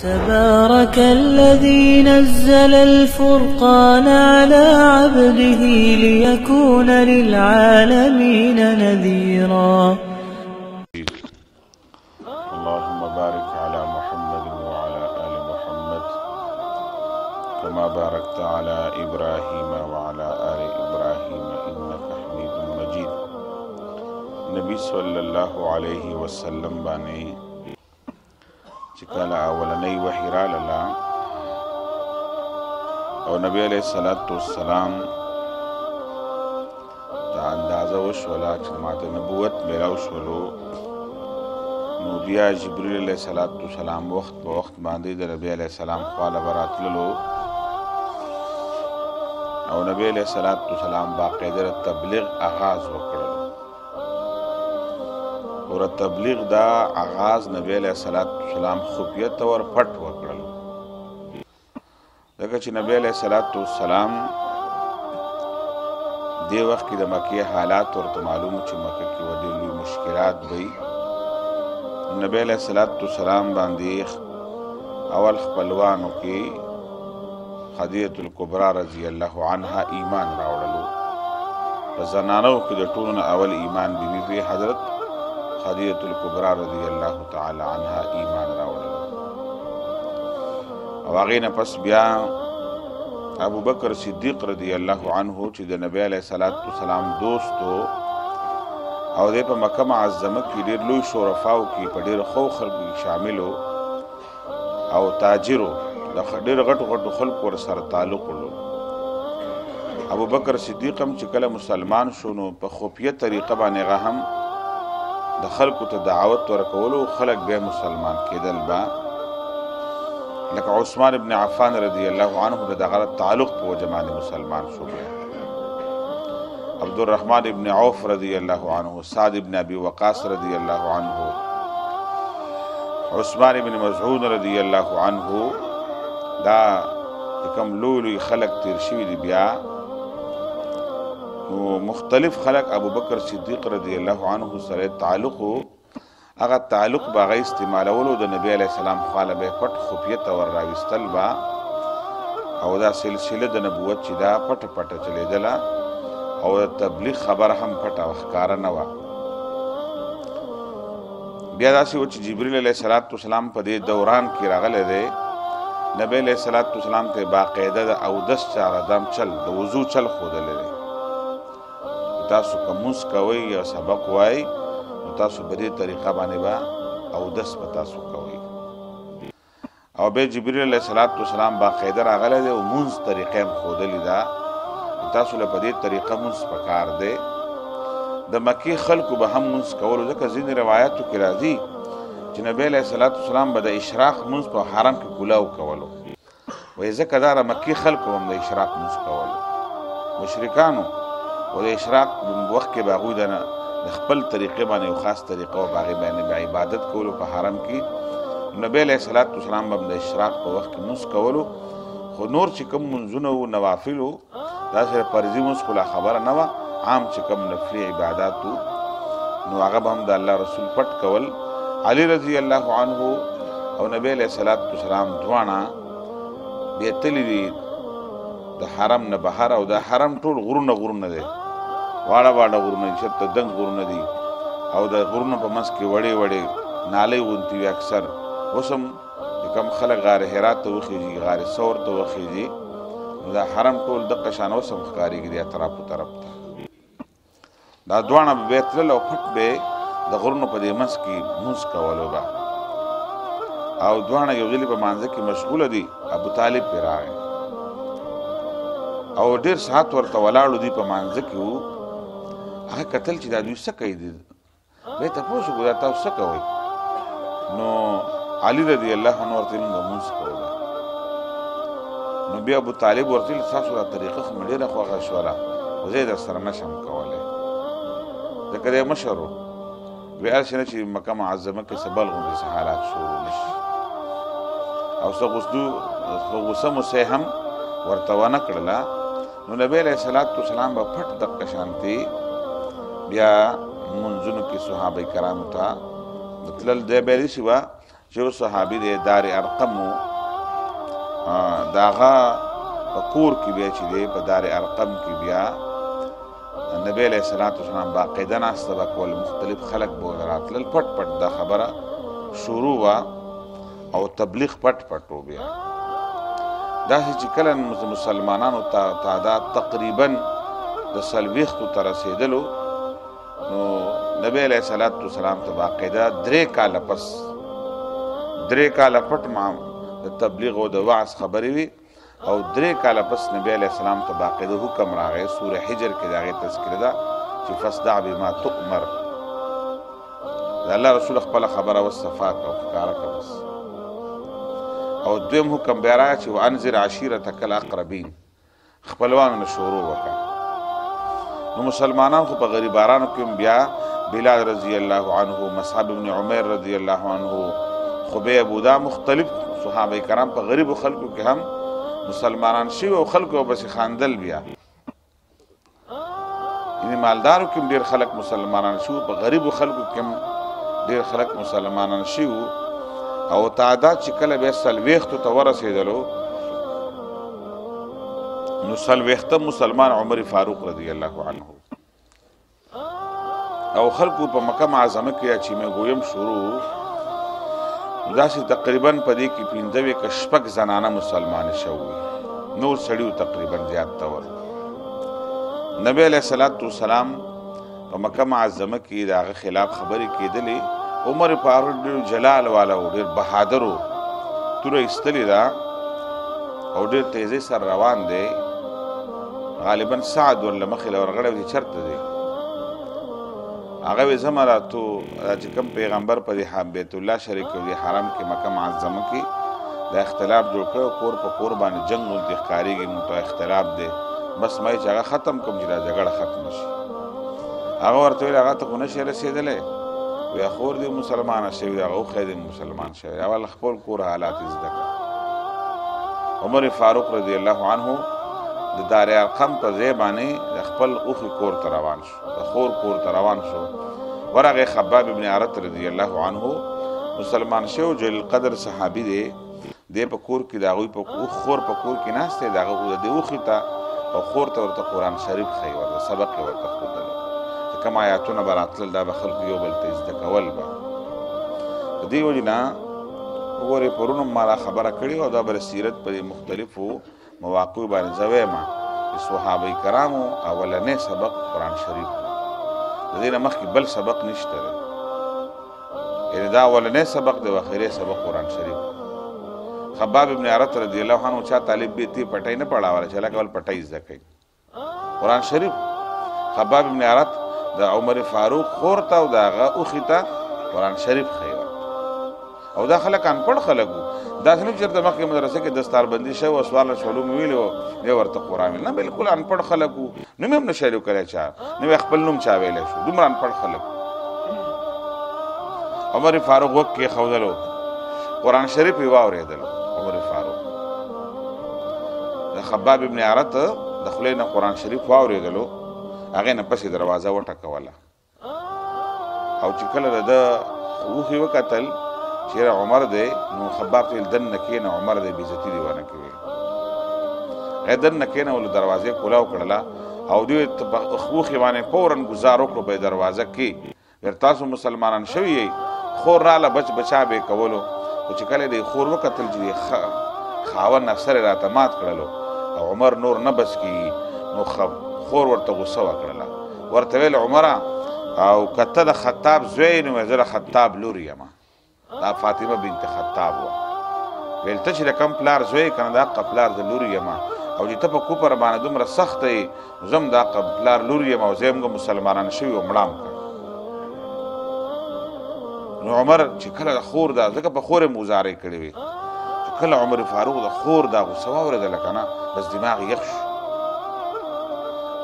تبارك الذي نزل الفرقان على عبده ليكون للعالمين نذيرا. اللهم بارك على محمد وعلى آل محمد كما باركت على إبراهيم وعلى آل إبراهيم إنك حميد مجيد. نبی صلی الله علیه وسلم باندې چې کله اولنی وحی راغله او نبی علیه الصلاة والسلام دا اندازه وشوله چې ماته نبوت میلاو شولو، نو بیا جبریل علیه الصلاة والسلام وخت په وخت باندې د نبی علیه السلام خواله به راتللو او نبی علیه الصلاة والسلام باقاعده تبلیغ آغاز وکړلو. اور تبلیغ دا آغاز نبی علیہ السلام خفیت اور پټ وکړل، ځکه چې نبی علیہ السلام دې وخت کې د مکې حالات ورته معلوم چې مکې کې ډېر لوی مشکلات وي. نبی علیہ السلام باندې اول خپلوانو کې خدیجة الکبرى رضی الله عنها ایمان راوړلو. په زنانو کې د ټولو نه اول ایمان بیبي حضرت خدیجة الکبرى رضی الله تعالی عنها ایمان راوړلو. او هغې نه پس بیا ابو بکر صدیق رضی الله عنه چې د نبی علیه السلام دوست و او دی په مکه معظمه کې ډېر لوی شرفاو کې په ډېرو ښو خلکو کې شامل و او تاجر و، د ډېرو غټو غټو خلکو ورسره تعلق ولو. ابو بکر صدیق هم چې کله مسلمان شو نو په خفیه طریقه باندې هغه هم د خلکو ته دعوت ورکولو، خلک بیا مسلمان کېدل با، لکه عثمان ابن عفان رضی الله عنه د دغه تعلق په وجه باندې مسلمان شو. عبدالرحمن ابن عوف رضی الله عنه، سعد ابن ابي وقاص رضی الله عنه، عثمان ابن مسعود رضی الله عنه، دا کوم لوی خلک تیر شوي دي بیا نو مختلف خلق ابو بکر صدیق رضی الله عنه سره تعلق و، هغه تعلق به هغه استعمالولو د نبی علیه السلام خواله به پټ خفیه ته ور راویستل با، او دا سلسله د نبوت چې دا پټه پټه چلیدله او د تبلیغ خبر هم پټه او ښکاره نه وه. بیا داسې و چې جبریل علیه السلام په دې دوران کې راغلی دی، نبی علیه السلام ته باقاعده د اودس چارهدم چل د وضو چل ښودلی دی. تاسو که مونځ کوئ یا سبق وایي نو تاسو په دې طریقه باندې به اودس به تاسو کوئ. او بیا جبریل علیه السلام باقاعده راغلی دی او مونځ طریقه هم ښودلې ده، تاسو له په دې طریقه مونځ پکار دی. د مکې خلکو به هم مونځ کولو، ځکه ځینې روایاتو کې راځي چې نبی علیه السلام به د اشراق مونځ په حرم کې کلاو کولو، وایي ځکه دا د مکې خلکو هم د اشراق مونځ کولو، مشرکانو و د اشراق وخت کې به هغوی د خپل طریقې باندې یو خاص طریقه و په هغې باندې به عبادت کولو په حرم کې. نبی علیه السلام به د اشراق په وخت کې مونځ کولو، خو نور چې کوم مونځونه و نوافل و داسې فرضي مونځ خو لا خبره نه وه، عام چې کوم نفلي عبادات و نو هغه به هم د الله رسول پټ کول. علي رضی الله عنه او نبی علیه السلام دواړه بیا تللي دي د حرم نه بهر، او د حرم ټول غرونه دی، واړه واړه غرونه، چېرته دنګ غرونه دي او د غرونو په منځ کې وړې وړې نالۍ غوندې وي اکثر. اوس هم د کوم خلک غار حرا ته وخېږي، غار ثور ته وخېږي، نو دا حرم ټول دقه شان اوس هم ښکارېږي دی اطرافو طرف ته. دا دواړه به بیا تلل او پټ به د غرونو په دې منځ کې مونځ کولو به، او دواړه یو ځلې په مانځه کې مشغوله دي. ابو طالب پرې راغی او ډېر ساعت ورته ولاړو دي په مانځه کې و. هغه کتل چې دا دوی څه کوي دي، بیا یې تپوس وکړو دا تاسو څه کوئ؟ نو علي رضی الله عنه ورته ویل موږ مونځ کوو. نو بیا ابو طالب ورته ویل ستاسو دا طریقه خو مې ډېره خوښه شوله، خو زه یې درسره نشم کولی، ځکه دی مشر و. ویل هسې نه چې مکه معظمه کې څه بل غوندې څه حالات شروع نه شي، او څه غوسه موسه هم ورته ونه کړله. نو نبی علیه السلام به پټ دقه شانتې بیا منځونو کې صحابه کرامو ته د تلل دی به یې داسې وه چې یو صحابي دی دار ارقم و د هغه په کور کې بیا چې دی په دار ارقم کې بیا نبی علیه الصلاة والسلام باقاعده ناسته به کول مختلف خلک به راتلل پټ پټ دا خبره شروع وه او تبلیغ پټ پټ و بیا داسې چې کله مسلمانانو تعداد تقریبا د 40 ته رسېدلو نو نبی علیه الصلاة والسلام ته باقاعده 3 کاله پس 3 کاله پټ د تبلیغ او د وعظ خبرې وي او 3 کاله پس نبی علیه السلام ته باقاعده حکم راغی سوره حجر کې د هغې تذکره ده چې فاصدع بما تؤمر د الله رسول خپله خبره وصفا کړه او ښکاره کړه بس او دویم حکم بیا راغی چې وانذر عشیرتک الاقربین خپلوانو نه شروع وکړه نو مسلمانان خو په غریبانو کې بیا بلال رضی الله عنه مصعب بن عمیر رضی الله عنه خبیب دا مختلف صحابه کرام په غریبو خلکو کې هم مسلمانان شوي او خلکو بس خاندل بیا یعنی مالدارو کې ډېر خلک مسلمانان شو په غریبو خلکو کې ډېر خلک مسلمانان شو او تعداد چې کله بیا 40 ته ورسېدلو نو 40 مسلمان عمر فاروق رضی الله عنه او خلکو په مکه معظمه کې چې مې ګویم شروع داسې تقریبا په دې کې 15 که شپږ زنانه مسلمان شوي نور سړیو تقریبا زیات تور نبی علیه الصلاة والسلام په مکه معظمه کې د هغه خلاف خبرې کېدلې عمر فاروق ډېر جلال والا و ډېر بهادر و توره ایستلې ده او ډېر تیزۍ سره روان دی غالبا سعد ورله مخې له ورغړی و چې چېرته دی هغه وی زما راتو چې کوم پیغمبر په بیت الله شریف کې د حرم کې مکه معظمه کې د اختلاف جوړ کړ کور په کور باندې جنگ ولته ښکارېږي نو ته اختلاف دی بس ما چې هغه ختم کوم چې دا جګړه ختم شي هغه ورته ویل هغه ته خو نشي رسېدلی وی خور دی مسلمانه شوي هغه وښی دی مسلمان شوی اول خپل کور حالات زده کړه عمر فاروق رضی الله عنه د دار ارقم په ځای باندې د خپل اوښې کور ته روان شو د خور کور ته روان شو ورغې خباب ابن عرت رضی الله عنه مسلمان شو جلیل قدر صحابي دی دی په کور کې د هغوی په خور په کور کې ناست دی د هغه د اوښې ته او خور ته ورته قرآن شریف ښیي ورته سبق یې ورته ښودلی چې کوم آیاتونه به راتلل دا به خلکو یو بل ته زده کول به د دې وجې نه وګورې پرون ما دا خبره کړې او دا به سیرت په مختلفو مواقع باندې زه وایم د صحابه کرامو اولنی سبق قرآن شریف د دې نه مخکې بل سبق نشته دی یعنې دا اولنی سبق دی او اخري سبق قرآن شریف خباب ابن عرت رضی الله عنه چا طالب بیتی پټۍ نه پړاوله چې هلکه ول پټۍ زده کوي قرآن شریف خباب ابن عرت د عمر فاروق خور ته او د هغه اوښې ته قرآن شریف ښیي او دا خلک انپړ خلک وو داسې نه چېرته مخکې مدرسه کې دستاربندي شوی و سوال شولو مې ویلي و دی ورته قرآن ویل نه بلکل انپړ خلک وو نوم یې هم نه شی لیکلی چا نه یې خپل نوم چا ویلی شو دومره انپړ خلک عمر فاروق وک کېښودلو قرآن شریف یې واورېدلو عمر فاروق د خباب ابن عرت د خولې نه قرآن شریف واورېدلو هغې نه پسې دروازه وټکوله او چې کله د ده اوښې وکتل چیرې عمر دی نو خباب ته ویل دننه کښېنه عمر دی بېعزتي دې ونه کوي هغې دننه کښېنولو دروازې کولاو کړله او دوی اوښې باندې فورا ګزار وکړو به یې دروازه کې ویل تاسو مسلمانان شوي یئ خور راله بچ بچا به یې کولو خو چې کله د خور وکتل چې خاوند افسر یې راته مات کړلو او عمر نور نه بچ کېږي نو خور ورته غوسه وکړله ورته ویل عمره او که ته د خطاب زوی نو زه د خطاب لور یم دا فاطمه بنت خطاب وه ویل ته چې د کم پلار زوی که نه د حقه پلار د لور یم او چې ته په کوپر باندې دومره سخته یې زه هم د حقه پلار لور یم او زه هم مسلمانان شوي و مړام که نو عمر چې کله د خور دا ځکه په خور یې مزارې کړې وې چې کله عمر فاروق د خور دا غوسه واورېدله که نه بس دماغ یخ شو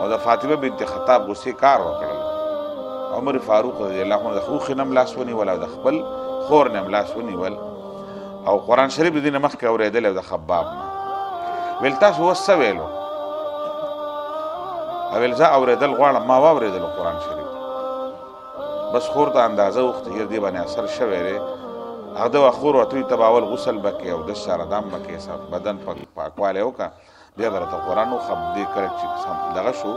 او د فاطمه بنت خطاب غوسې کار وکړل عمر فاروق رضی الله عنه د اوښې نه هم لاس ونیول او د خپل خور نه هم لاس ونیول او قرآن شریف د دې نه مخکې اورېدلی د خباب نه ویل تاسو اوس څه ویلو ویل زه اورېدل غواړم ما واورېدلو قرآن شریف بس خور ته اندازه وخته یې دې باندې اثر شوی دی هغه د خور ورته ته به اول غسل به کوې او د شاردام به کوې بدن پاکوالی وکړه بیا به راته قرآن وښه دې کله چې دغه شو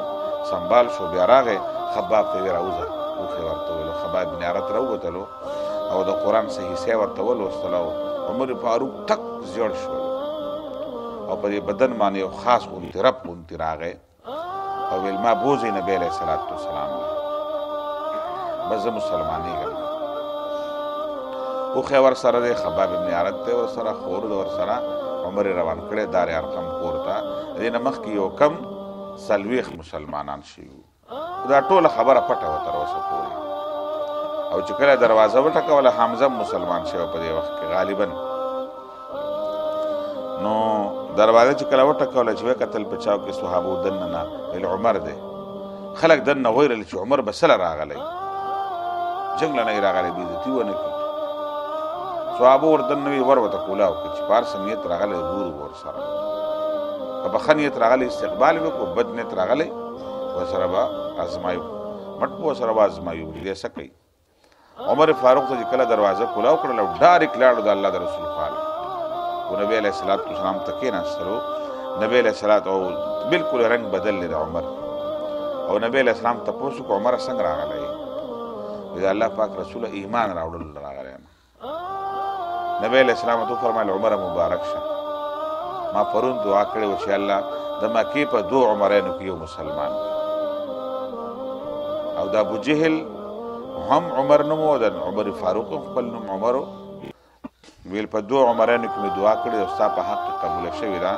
سنبال شو بیا راغی خباب ته یې راوځه اوښې ورته ویلو خباب بن عرت راووتلو او د قرآن صحیح حصې ورته ولوستله عمر فاروق تک زیړ شول او په دې بدن باندې یو خاص غوندې رب غوندې راغی او ویل ما بوځئ نبي علیه صلات وسلام بس زه مسلمانېږم اوښې ورسره دی خباب ابن عرت دی ورسره خور د ورسره عمر یې روان کړی دار ارقم کور ته د دې نه مخکې یو کم 40 مسلمانان شوي دا ټوله خبره پټه وه تر اوسه پورې او چې کله دروازه وټکوله حمزه مسلمان شوی په دې وخت کې غالبا نو دروازه چې کله وټکوله چې وکتل په چاو کې صحابو دننه نه ویل عمر دی خلک دننه ویرل چې عمر به سله راغلی جنګ له نه یې راغلی بېعزتي ونه کړي صحابو ور دننه وي ور ورته کولاو کړي چې په هر څه نیت راغلی ګورو به ورسره که په ښه نیت راغلی استقبال یې وکړو بد نیت راغلی ورسره به ازمایو مټ به ورسره به ازمایو دې څه کوي عمر فاروق ته چې کله دروازه کولاو کړل او ډایرکټ لاړو د الله د رسول خواله و نبی علیه صلات وسلام ته کېناستلو نبی علیه صلات او بلکل رنګ بدل دی د عمر او نبی علیه السلام تپوس وکړو عمره څنګه راغلی وی د الله پاک رسوله ایمان راوړلو راغلی یم نبی علیه السلام ورته وفرمیل عمره مبارک شه ما پرون دعا کړې وه چې الله د مکې په 2 عمرینو کې یو مسلمان او د ابوجهل هم عمر نوم و د عمر فاروق هم خپل نوم عمر ویل په 2 عمرینو کې مې دعا کړې او ستا په حق کې قبوله شوې ده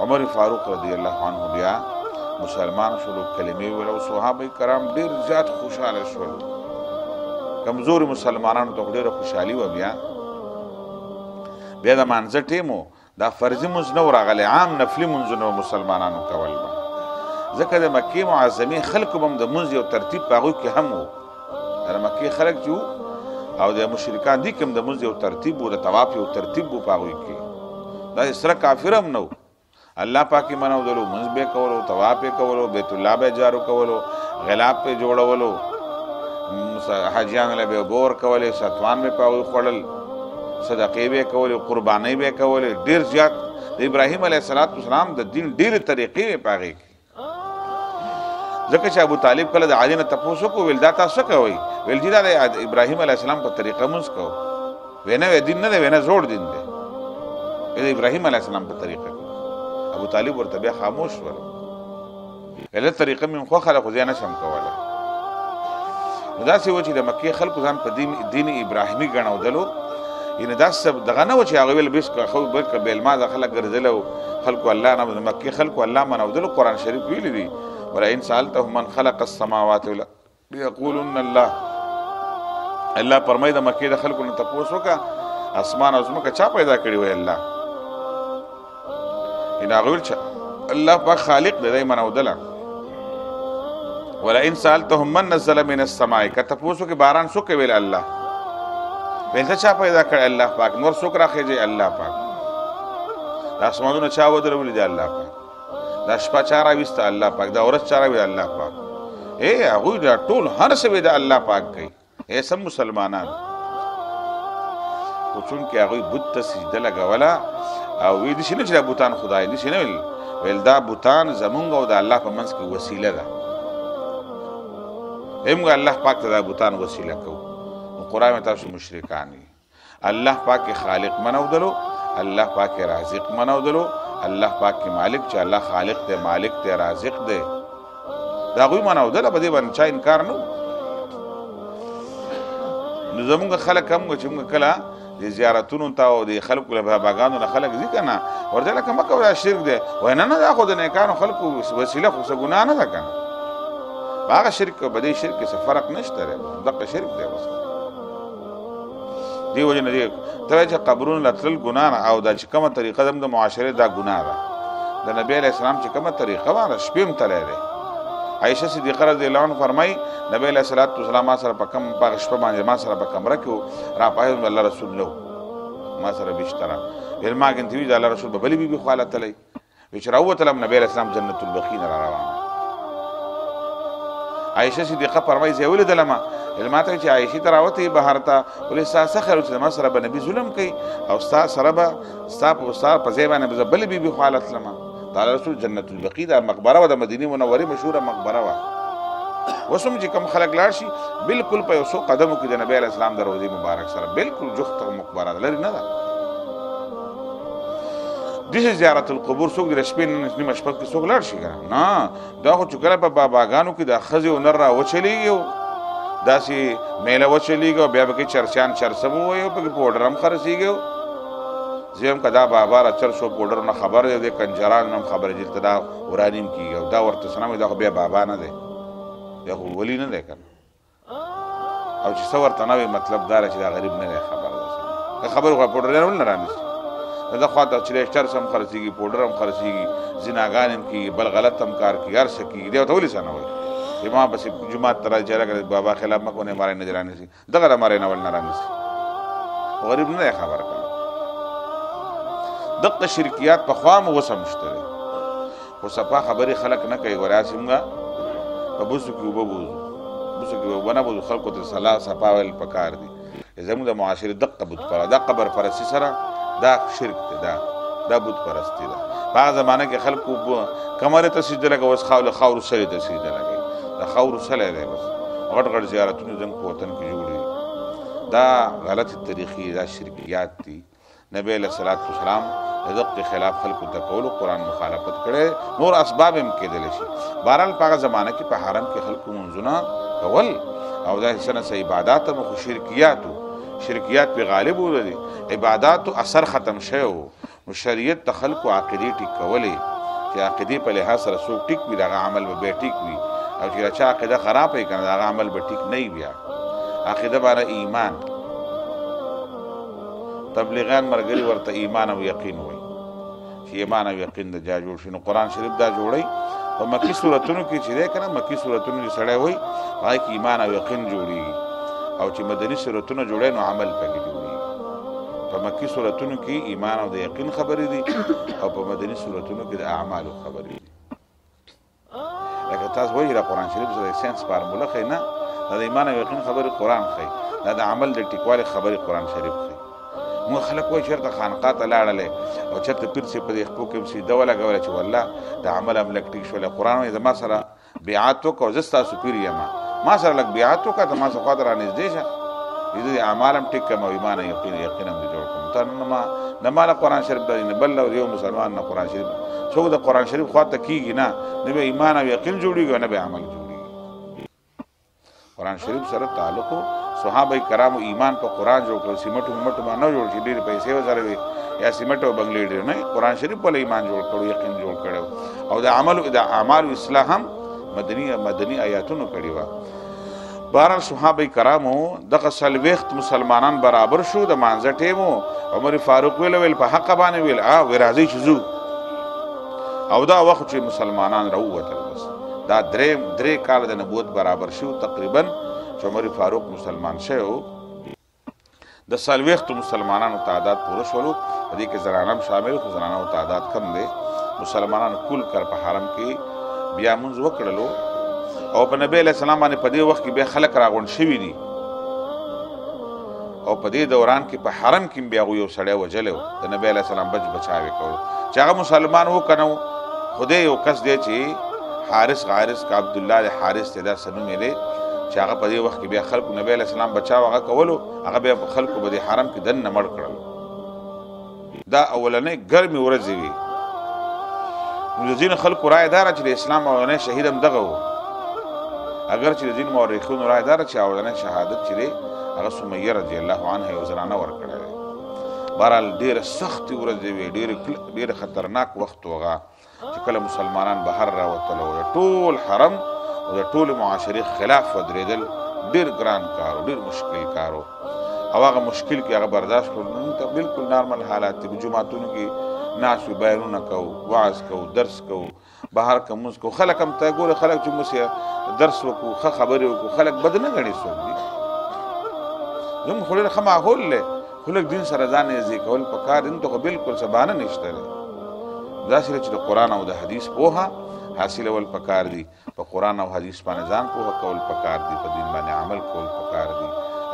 عمر فاروق رضی الله عنه بیا مسلمان شولو کلمې ویل او صحابه کرام ډېر زیات خوشحاله شول کمزوري مسلمانانو ته ډېره خوشحالي وه بیا د مانځه ټیم و دا فرضي مونځ نه و راغلی عام نفلي مونځونه مسلمانانو کول به ځکه د مکې معظمې خلکو به هم د مونځ یو ترتیب په هغوی کې هم و د مکې خلک چې وو او د مشرکان دي کوم د مونځ یو ترتیب و د طواف یو ترتیب و په هغوی کې دا سره کافر هم نه و الله پاک یې منودلو مونځ به یې کولو طواف یې کولو بیت الله به یې جارو کولو غلاف به یې جوړولو حاجیانو له به یې اوبه ورکولې ستوان به یې په هغوی خوړل صدقې به یې کولې قربانۍ به یې کولې ډېر زیات د ابراهیم علیه صلات وسلام د دین ډېرې طریقې وې په هغې کې ځکه چې ابو طالب کله د علي نه تپوس وکړو ویل دا تاسو څه کوئ ویل چې دا د ابراهیم علیه السلام په طریقه مونځ کوو وی نه دین نه دی وی نه زوړ دین دی د ابراهیم علیه السلام په طریقه کوو ابو طالب ورته بیا خاموش شول ویل طریقه مې خوښه ده خو زه یې نشم کولی نو داسې و چې د مکې خلکو ځان په دین ابراهیمي ګڼودلو یعنې دا دغه نه و چې هغه ویل بس بلکې بېلمازه خلک ګرځېدل او خلکو الله نه د مکې خلکو الله منودلو قرآن شریف ویلي دي ولئن سألتهم من خلق السماوات ليقولن الله الله فرمایي د مکې د خلکو نه تپوس وکړه اسمان او ځمکه چا پیدا کړي وی الله ان هغه ویل چې الله پاک خالق دی دی منودله ولئن سألتهم من نزل من السماء که تپوس وکړي باران څوک ویل الله ویل چا پیدا کړی الله پاک نور څوک راخېږي الله پاک د اسمانونه چا ودرولي دی الله پاک دا شپه چا راویسته الله پاک دا ورځ چا راوي الله پاک هغوی دا ټول هر څه وی د الله پاک کوي سم مسلمانان خو چونکې هغوی بت ته سجده لګوله او وی داسې نه چې دا بوتان خدای داسې نه ویل دا بوتان زمونږ او د الله په منځ کې وسیله ده موږ الله پاک ته دا بوتان وسیله کوو قرآن میں تاسو مشرکان دی اللہ پاک کے خالق منودلو اللہ پاک کے رازق منودلو اللہ پاک کے مالک چا اللہ خالق دے مالک دے رازق دے دا غوی منودلو با دی بانچا انکار نو نظمونگا خلق همگا چونگا کلا دی زیارتونو تاو دی خلقو لباباگانو خلق دی کنا ورده لکا مکا دا شرک دے وینا نا دا خود نیکانو خلقو وسیلہ خوصا گناہ نا دا کنا باقا شرک و بدی شرک سے فرق نشتا رہے دقا شرک دے بس دی وجه نه دی ته چې قبرونه لتل ګناه نه او دا چې کومه طریقه د معاشره دا ګناه ده د نبی علیه السلام چې کومه طریقه وه شپې هم تللی دی عایشه صدیقه رضی الله عنه فرمایي نبی علیه الصلاة والسلام ما سره په کوم په هغه شپه باندې ما سره په کمره کې راپاهېدم الله رسول نه ما سره بشتره ویل ما ګنتې وي د الله رسول به بلې بیبي خوا لتلی وی چې راووتلم نبی علیه السلام جنت البقیع نه را روان عائشه صدیقه فرمایي زه ولیدلم علماته چې عائشه ته راوتې بهر ته ولې ساسه خیر چې ما سره به نبی ظلم کوي او ستا سره به ستا په ځای باندې به بل بیبي خو حالت لمه دا رسول جنت البقیع دا مقبره و د مدینه منورې مشهوره مقبره وه اوس هم چې کوم خلک لاړ شي بالکل په یو څو قدمو کې د نبی علیه السلام د روضې مبارک سره بالکل جفت مقبره ده لرې نه ده داسې زیارت القبور څوک د شپې نیمه شپه کې څوک لاړ شي که نه دا خو چې کله په باباګانو کې د ښځې او نر را وچلېږي او داسې میله وچلېږي او بیا به کې چرچیان چرسم ووایي او پکې پوډر هم خرڅېږي زه هم که دا بابا را چرس او پوډر نه خبر دی د کنجرانو هم خبره چې دلته دا ورانیم کېږي او دا ورته څه نه دا خو بیا بابا نه دی یا خو ولی نه دی که او چې څه ورته نه وي مطلب دا چې دا غریب نه دی خبره ده خبره خو پوډر نه ولې نه رانیسي دا خواته چې چرس هم خرڅېږي پوډر هم خرڅېږي زناګان هم کېږي بل غلط هم کار کېږي هر څه کېږي دی ورته ولې څه نه وایي ما بس جماعت ته راځي هغه بابا خلاف مه کوئ ماری نه رانیسي دغه ماری نه ول نه رانیسي غریب نه دی خبره که دغه شرکیات پخوا مو اوس هم شته دی خو صفا خبرې خلک نه کوي ګورې هسې موږ په بوسو کې اوبه بوسو کې اوبه نه بوځو خلکو ته صلاح صفا ویل پکار دي زموږ د معاشرې دقه بت پره دا قبر پرستي سره دا شرک دی دا بت پرستی ده په هغه زمانه کې خلکو کمرې ته سجده لګوي اوس خاورو سرې ته سجده لګوي دا خاورو سلی دی بس غټ غټ زیارتونه زموږ په وطن کې جوړ دي دا غلط طریقې دا شرکیات دي نبی علیه الصلاة والسلام د دغه خلاف خلکو ته کولو قرآن مخالفت کړی نور اسباب هم کېدلی شي بهرحال په هغه زمانه کې په حرم کې خلکو منځونه کول او دا څه نه عبادات هم خو شرکیات پې غالب ودرېدي عباداتو اثر ختم شوی و نو شریعت د خلکو عقیدې ټیک کولې چې عقیدې په لحاظ سره څوک ټیک وي د هغه عمل به بیا ټیک وي او چې چا عقیده خراب وي که نه د هغه عمل به ټیک نه وي بیا عقیده باندې ایمان تبلیغیان ملګري ورته ایمان او یقین وایي چې ایمان او یقین د جا جوړ شي نو قرآن شریف دا جوړوي په مکي صورتونو کې چې دی که نه مکي صورتونو چې سړی وایي هغه کې ایمان او یقین جوړېږي او چې مدني صورتونه جوړوي نو عمل پکې جوړېږي په مکي صورتونو کې ایمان او د یقین خبرې دي او په مدني صورتونو کې د اعمالو خبرې دي لکه تاسو وایي دا قرآن شریف سره د ساینس فارموله ښیي نه دا د ایمان او یقین خبرې قرآن ښیي دا د عمل د ټیکوالې خبرې قرآن شریف ښیي موږ خلک وایي چېرته خانقاه ته لاړلی او چېرته پیر صاحب په دې خپو کې سیده ولګوله چې والله د عمل هم لږ ټیک شولی قرآن وایي زما سره بیعت وکړه او زه ستاسو پیر یم ما سره لږ بیعت وکړه ته ما څه خوا ته رانږدې شه زه د اعمال هم ټیک کړم او ایمان یقین هم دې جوړ کړم ته نه ما قرآن شریف ته نه بل یو مسلمان نه قرآن شریف څوک د قرآن شریف خوا ته کېږي نه به ایمان او یقین جوړېږي او نه به عمل جوړېږي قرآن شریف سره تعلق صحابه کرامو ایمان په قرآن جوړ کړو سیمټو ومټو باندې نه جوړ چې ډېرې پیسې ورسره وي یا سیمټ او بنګلې ډېر نه قرآن شریف په ایمان جوړ کړو یقین جوړ کړو او د اعمالو اصلاح هم مدني آیاتونو کړي وه بهرحال صحابه کرامو دغه څلوېښت مسلمانان برابر شو د مانځه ټیم و عمر فاروق ویل په حقه باندې ویل وی راځئ چې ځو او دا وخت چې مسلمانان راووتل بس دا درې کاله د نبوت برابر شو تقریبا چې عمر فاروق مسلمان شوی و د څلوېښتو مسلمانانو تعداد پوره شولو په دې کې زنانه هم شامل خو زنانو تعداد کم دی مسلمانانو کل کر په حرم کې بیا مونځ وکړلو او په نبی علیه السلام باندې په دې وخت کې بیا خلک راغونډ شوي دي او په دې دوران کې په حرم کې بیا یو سړی وجلی و د نبی علیه السلام بچاوې کولو چې هغه مسلمان و که نه و خدای یو کس دی چې حارث که عبدالله د حارث دی دا څه نوم یې دی چې هغه په دې وخت کې بیا خلکو نبی علیه السلام بچاو هغه کولو هغه بیا خلکو به د حرم کې دننه مړ کړل دا اولنۍ ګرمې ورځې وي نو د ځینو خلکو رایه داره چې د اسلام اولنی شهید هم دغه و اگر چې د ځینو مورخینو رایه داره چې اولنی شهادت چې دی هغه سمیه رضی الله عنها یو زنانه ورکړی دی بهرحال ډېره سختې ورځې وې ډېر خطرناک وخت و هغه چې کله مسلمانان بهر راوتل او د ټول حرم او د ټولې معاشرې خلاف ودرېدل ډېر ګران کار و ډېر مشکل کار و او هغه مشکل کې هغه برداشت کړو نن ته بالکل نارمل حالات دي په جوماتونو کې ناست وي بیانونه کوو وعظ کوو درس کوو بهر که مونځ کوو خلک هم ته ګوره خلک چې موږ درس وکړو ښه خبرې وکړو خلک بد نه ګڼي څوک دي زموږ خو ډېر ښه ماحول دی خو لږ دین سره ځان نږدې کول پکار دي نو ته خو بالکل څه بهانه نشته دی داسې چې د قرآن او د حدیث پوهه حاصلول پکار دي په قرآن او حدیث باندې ځان پوهه کول پکار دي په دین باندې عمل کول پکار دي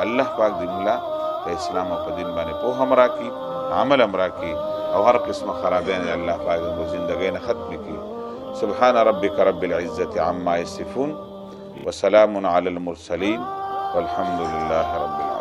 الله پاک دې موږ په اسلام او په دین باندې پوهه هم راکړي عمل هم راکړي او هر قسمه خرابیان الله پاک زموږ زندګۍ نه ختم کړي سبحان ربك رب العزة عما يصفون وسلام على المرسلين والحمد لله رب العالمين